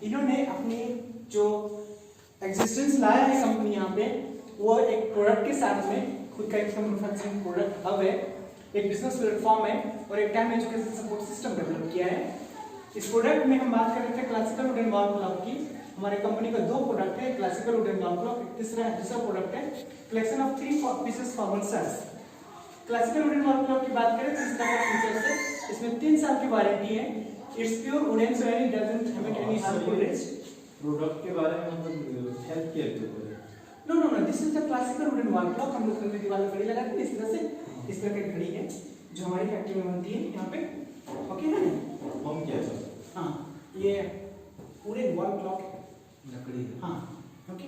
इन्होंने अपनी जो एग्जिस्टेंस लाया है कंपनी यहाँ पे, वो एक प्रोडक्ट के साथ में खुद का एक मैन्युफैक्चरिंग प्रोडक्ट हब है, एक बिजनेस प्लेटफॉर्म है और एक time education support system develop किया है। इस प्रोडक्ट में हम बात कर रहे थे क्लासिकल वुडन वॉल क्लॉक की। हमारे कंपनी का 2 प्रोडक्ट है, क्लासिकल वुडन वॉल क्लॉक, दूसरा प्रोडक्ट है collection of 3 pieces formal shirts. Classical wooden wall clock की बात करें तो इसका क्या फीचर्स है, इसमें 3 साल की वारंटी है। It's pure wooden so it doesn't have any harmful risk. Product के बारे में हम हेल्प किया थे। No, this is the classical wooden wall clock. हम लोग अपनी दीवार में घड़ी लगाते हैं इस तरह से, इस तरह की घड़ी है जो हमारी फैक्ट्री में बनती है यहाँ पे। ओके है ना? हम क्या सर? हाँ, ये पूरे वॉल क्लॉक लकड़ी है। हाँ, ओके।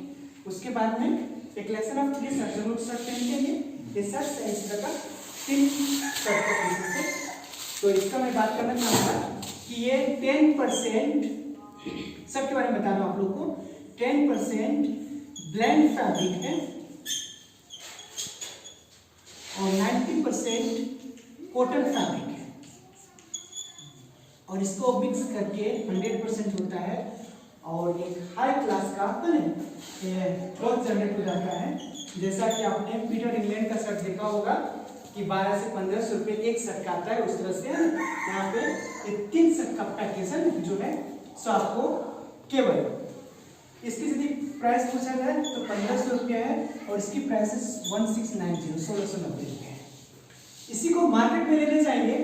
उसके बाद में एक कलेक्शन ऑफ 3 सर्ट, रूट सर्ट पहनते हैं ये सर्ट है इस तरह का 3 सर्ट का पीसेस है। तो इसका मैं बात करना चाहूँगा कि ये 10% सर्ट के बारे में बता दूँ आप लोग को। 10% ब्लेंड फैब्रिक है और 90% कॉटन फैब्रिक है और इसको मिक्स करके 100% होता है और एक हाई क्लास का क्लॉथ जनरेट हो जाता है। जैसा कि आपने पीटर इंग्लैंड का शर्ट देखा होगा कि 1200 से 1500 रुपए एक शर्ट का आता है, उस तरह से यहाँ पे ये 3 शर्ट का पैकेज है जो है सो आपको केवल इसकी यदि प्राइस पूछा जाए तो 1500 रुपया है और इसकी प्राइस 1690 1690 है। इसी को मार्केट में लेने जाएंगे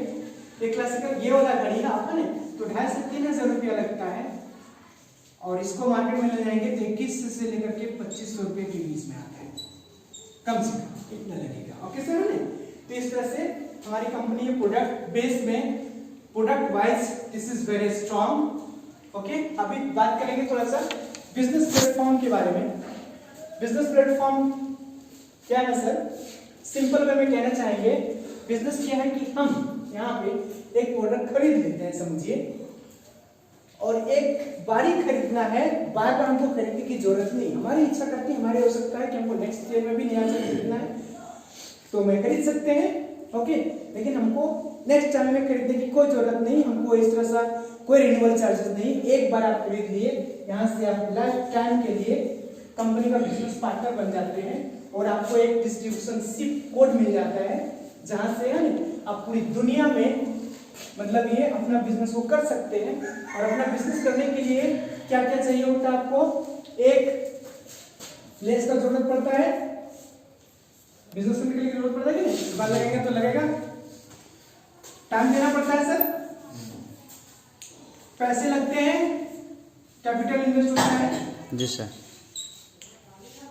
एक क्लासिकल ये वाला घड़ी है आपका तो 2500 से 3000 रुपया लगता है और इसको मार्केट में ले जाएंगे तो 2100 से लेकर के 2500 रुपये के बीच में आता है, कम से कम इतना लगेगा। ओके सर है? तो इस तरह से हमारी कंपनी प्रोडक्ट बेस में product wise this is very strong. Okay, अभी बात करेंगे थोड़ा सा बिजनेस प्लेटफॉर्म के बारे में। बिजनेस प्लेटफॉर्म क्या है सर? सिंपल वे में कहना चाहेंगे बिजनेस क्या है कि हम यहाँ पे एक प्रोडक्ट खरीद लेते हैं समझिए, और एक बारी खरीदना है, बार बार हमको खरीदने की जरूरत नहीं। हमारी इच्छा करती है, हमारी हो सकता है कि हमको नेक्स्ट ईयर में भी नया चीज खरीदना है तो मैं खरीद सकते हैं। ओके, लेकिन हमको नेक्स्ट टाइम में खरीदने की कोई जरूरत नहीं, हमको इस तरह सा कोई रिन्यूअल चार्जेस नहीं। एक बार आप खरीद लिए, यहाँ से आप लाइफ टाइम के लिए कंपनी का बिजनेस पार्टनर बन जाते हैं और आपको एक डिस्ट्रीब्यूशनशिप कोड मिल जाता है जहाँ से आप पूरी दुनिया में मतलब ये अपना बिजनेस को कर सकते हैं। और अपना बिजनेस करने के लिए क्या क्या चाहिए होता है आपको? एक प्लेस का जरूरत पड़ता है, बिजनेस करने के लिए जरूरत पड़ता है कि नहीं? बार लगेगा तो लगेगा, टाइम देना पड़ता है सर, पैसे लगते हैं, कैपिटल इन्वेस्ट होता है। जी सर।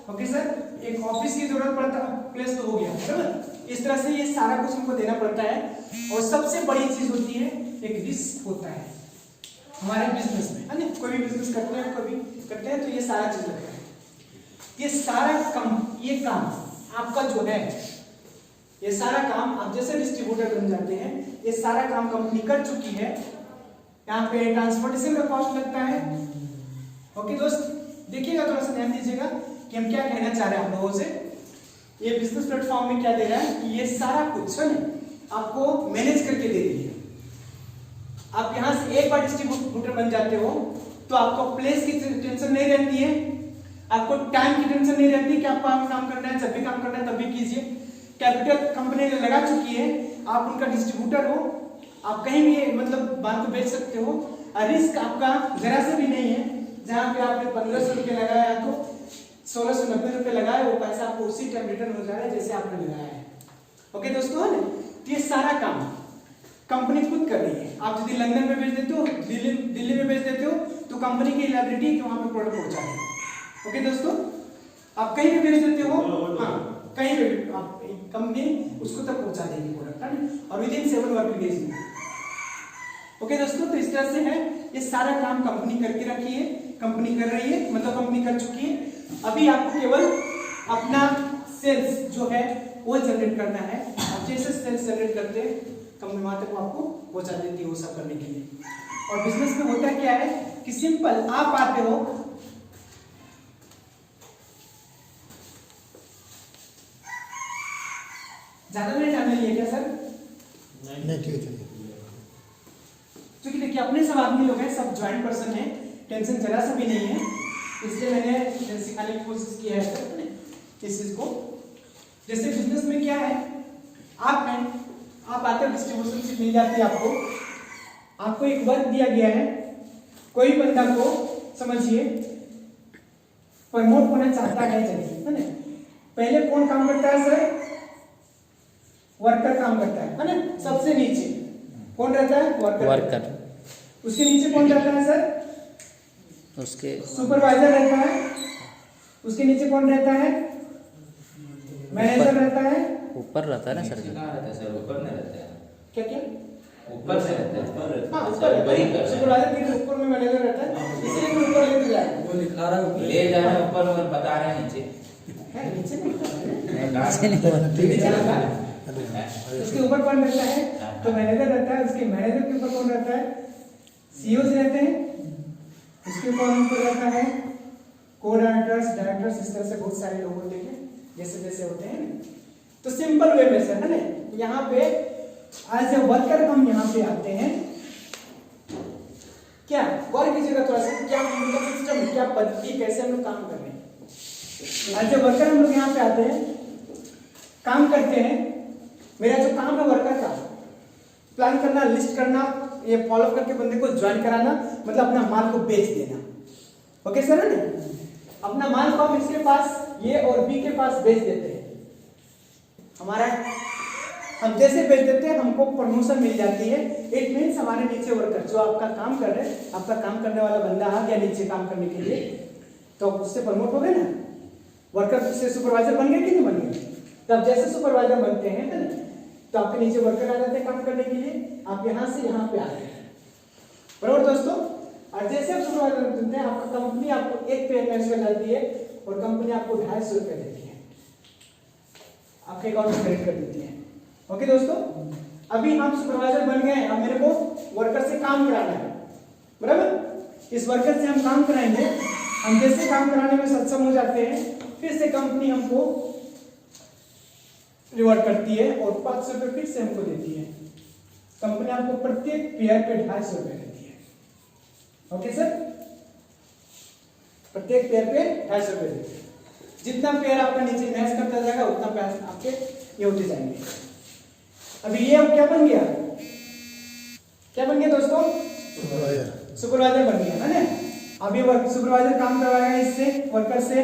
ओके सर, एक ऑफिस की जरूरत पड़ता है, प्लेस तो हो गया बराबर। इस तरह से ये सारा कुछ हमको देना पड़ता है और सबसे बड़ी चीज होती है एक रिस्क होता है हमारे बिजनेस में, है ना? कोई भी बिजनेस करते हैं, कोई भी करते हैं तो ये सारा चीज लगता है। ये सारा काम आपका जो है, ये सारा काम आप जैसे डिस्ट्रीब्यूटर बन जाते हैं, ये सारा काम कंपनी कर चुकी है। यहाँ पे ट्रांसपोर्टेशन का कॉस्ट लगता है। ओके दोस्त, देखिएगा थोड़ा सा ध्यान दीजिएगा कि हम क्या कहना चाह रहे हैं आप लोगों से। ये बिजनेस प्लेटफॉर्म में क्या दे रहा है कि ये सारा कुछ है आपको मैनेज करके दे रही है। आप यहाँ से एक बार डिस्ट्रीब्यूटर बन जाते हो तो आपको प्लेस की टेंशन नहीं रहती है, आपको टाइम की टेंशन नहीं रहती कि आपको काम करना है, जब भी काम करना है तब भी कीजिए। कैपिटल कंपनी ने लगा चुकी है, आप उनका डिस्ट्रीब्यूटर हो, आप कहीं भी मतलब माल को बेच सकते हो। रिस्क आपका जरा से भी नहीं है। जहाँ पे आपने 1500 रुपये लगाया तो 1690 रुपये लगाए, वो पैसा आपको उसी टाइम रिटर्न हो जा रहा है जैसे आपने लगाया है। ओके दोस्तों, है तो ये सारा काम कंपनी खुद कर रही है। आप यदि लंदन में बेच देते हो, दिल्ली में बेच देते हो तो कंपनी की लाइबिलिटी है कि वहां पे प्रोडक्ट पहुंचा है। ओके दोस्तों, आप कहीं भी बेच देते हो, हाँ कहीं पे भी आप कंपनी उसको तक पहुंचा देगी प्रोडक्ट, है और विदिन 7 वर्किंग डेज में। ओके दोस्तों, तो इस तरह से है, ये सारा काम कंपनी करके रखी है, कंपनी कर रही है, मतलब कंपनी कर चुकी है। अभी आपको केवल अपना सेल्स जो है वो जनरेट करना है। आप जैसे सेल्स जनरेट करते हैं कंपनी वहां तक आपको पहुंचा देती है वो सब करने के लिए। और बिजनेस में होता क्या है कि सिंपल आप आते हो, ज्यादा नहीं जानने लिए क्या सर? नहीं ठीक है। क्योंकि देखिए अपने सब आदमी लोग हैं, सब ज्वाइंट पर्सन हैं, टेंशन जरा सा भी नहीं है, इसलिए मैंने सिखाने की कोशिश किया है सर ने इस चीज को। जैसे बिजनेस में क्या है, आप आते हो डिस्ट्रीब्यूशन शीट मिल जाती है आपको एक वर्क दिया गया है, कोई बंदा को समझिए प्रमोट होना चाहता है, चलिए है ना, पहले कौन काम करता है सर, वर्कर काम करता है ना, सबसे नीचे कौन रहता है, वर्कर। उसके नीचे कौन रहता है सर, उसके सुपरवाइजर रहता है। उसके नीचे कौन रहता है, मैनेजर रहता है। ऊपर रहता है ना सर, सर ऊपर नहीं रहता है, क्या क्या ऊपर से रहता है, हाँ ऊपर ही सुपरवाइजर के ऊपर में मैनेजर रहता है, इसलिए मैं ऊपर लेके जा रहा हूं। वो लिखा रहा है ले जा रहा है ऊपर और बता रहा है नीचे है नीचे नहीं नीचे नहीं उसके ऊपर कौन रहता है, तो मैनेजर रहता है। उसके मैनेजर के ऊपर कौन रहता है, सीईओ रहते हैं। उसके ऊपर रहता है को डायरेक्टर्स, इस तरह से बहुत सारे लोग होते हैं, जैसे जैसे होते हैं। तो सिंपल वे में सर है ना, यहाँ पे एज ए वर्कर हम यहाँ पे आते हैं, क्या गौर कीजिएगा थोड़ा सा, क्या मतलब सिस्टम, क्या पद्धति, कैसे हम लोग काम कर रहे हैं। एज ए वर्कर हम लोग यहाँ पे आते हैं, काम करते हैं। मेरा जो काम है वर्कर का, प्लान करना, लिस्ट करना, ये फॉलो करके बंदे को ज्वाइन कराना, मतलब अपना माल को बेच देना। ओके सर है ना, अपना माल को हम इसके पास ए और बी के पास बेच देते हैं। हमारा हम जैसे बेच देते हैं हमको प्रमोशन मिल जाती है। इट मीन्स हमारे नीचे वर्कर जो आपका काम कर रहे हैं, आपका काम करने वाला बंदा आ गया नीचे काम करने के लिए, तो आप उससे प्रमोट हो गए ना, वर्कर से सुपरवाइजर बन गए कि नहीं बन गए। तब जैसे सुपरवाइजर बनते हैं ना, तो आपके नीचे वर्कर आ जाते हैं काम करने के लिए, आप यहाँ से यहाँ पे आ गए, बराबर दोस्तों। और जैसे आप सुपरवाइजर बनते हैं, आपका कंपनी आपको एक पे ट्रांसफर करती है और कंपनी आपको 250 रुपए देती है, आपके अकाउंट में क्रेडिट कर देती है। ओके दोस्तों, अभी हम सुपरवाइजर बन गए, अब मेरे को वर्कर से काम कराना है, बराबर। इस वर्कर से हम काम कराएंगे, हम जैसे काम कराने में सक्षम हो जाते हैं, फिर से कंपनी हमको रिवॉर्ड करती है और 500 रुपए फिर से हमको देती है। कंपनी आपको प्रत्येक पेयर पे 250 रुपए देती है। ओके सर, प्रत्येक पेयर पे 250 रुपए देती है। जितना पेयर आपका नीचे मैच करता जाएगा उतना पैसे आपके ये होते जाएंगे। अभी ये अब क्या बन गया, क्या बन गया दोस्तों, सुपरवाइजर बन गया है ना। अभी सुपरवाइजर काम करवाएगा इससे वर्कर से